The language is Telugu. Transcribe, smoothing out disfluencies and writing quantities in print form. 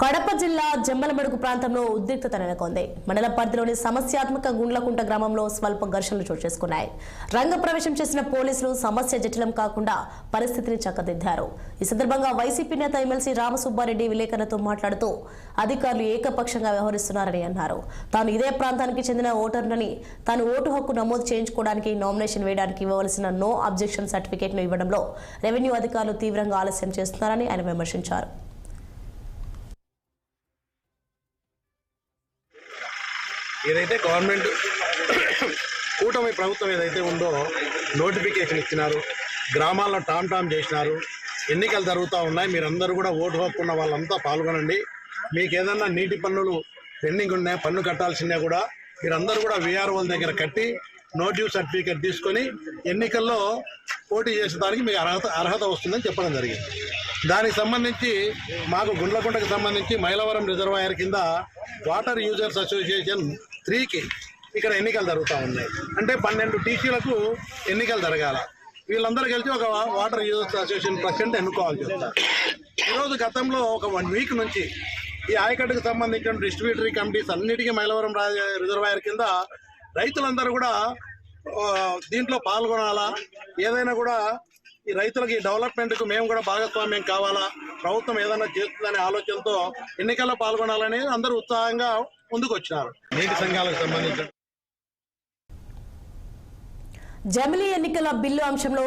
కడప జిల్లా జమ్మలమడుగు ప్రాంతంలో ఉద్రిక్తత నెలకొంది. మండల పరిధిలోని సమస్యాత్మక గుండ్లకుంట గ్రామంలో స్వల్ప ఘర్షణలు చోటు చేసుకున్నాయి. రంగప్రవేశం చేసిన పోలీసులు సమస్య జటిలం కాకుండా పరిస్థితిని చక్కదిద్దారు. ఈ సందర్భంగా వైసీపీ నేత ఎమ్మెల్సీ రామసుబ్బారెడ్డి విలేకరులతో మాట్లాడుతూ అధికారులు ఏకపక్షంగా వ్యవహరిస్తున్నారని అన్నారు. తాను ఇదే ప్రాంతానికి చెందిన ఓటర్నని, తాను ఓటు హక్కు నమోదు చేయించుకోవడానికి, నామినేషన్ వేయడానికి ఇవ్వవలసిన నో అబ్జెక్షన్ సర్టిఫికేట్ను ఇవ్వడంలో రెవెన్యూ అధికారులు తీవ్రంగా ఆలస్యం చేస్తున్నారని ఆయన విమర్శించారు. ఏదైతే గవర్నమెంట్ కూటమి ప్రభుత్వం ఏదైతే ఉందో నోటిఫికేషన్ ఇచ్చినారు, గ్రామాల్లో టామ్ చేసినారు, ఎన్నికలు జరుగుతూ ఉన్నాయి. మీరందరూ కూడా ఓటు హక్కున్న వాళ్ళంతా పాల్గొనండి. మీకు ఏదన్నా నీటి పన్నులు పెండింగ్ ఉన్నాయి, పన్ను కట్టాల్సిందే కూడా మీరందరూ కూడా వీఆర్ఓల దగ్గర కట్టి నోటివ్ సర్టిఫికేట్ తీసుకొని ఎన్నికల్లో పోటీ చేసేదానికి మీకు అర్హత వస్తుందని చెప్పడం జరిగింది. దానికి సంబంధించి మాకు గుండ్లకుంటకు సంబంధించి మైలవరం రిజర్వాయర్ కింద వాటర్ యూజర్స్ అసోసియేషన్ 3కి ఇక్కడ ఎన్నికలు జరుగుతూ ఉన్నాయి. అంటే 12 టీసీలకు ఎన్నికలు జరగాల. వీళ్ళందరూ కలిసి ఒక వాటర్ యూజర్స్ అసోసియేషన్ ప్రెసిడెంట్ ఎన్నుకోవాల్సి వస్తారు. ఈరోజు గతంలో ఒక 1 వీక్ నుంచి ఈ ఆయకట్టుకు సంబంధించిన డిస్ట్రిబ్యూటరీ కమిటీస్ అన్నిటికీ మైలవరం రిజర్వాయర్ కింద రైతులందరూ కూడా దీంట్లో పాల్గొనాలా, ఏదైనా కూడా ఈ రైతులకి డెవలప్మెంట్కు మేము కూడా భాగస్వామ్యం కావాలా, ప్రభుత్వం ఏదైనా చేస్తుందనే ఆలోచనతో ఎన్నికల్లో పాల్గొనాలని అందరూ ఉత్సాహంగా ముందుకు వచ్చినారు. నీటి సంఘాలకు సంబంధించిన జమిలీ ఎన్నికల బిల్లు అంశంలో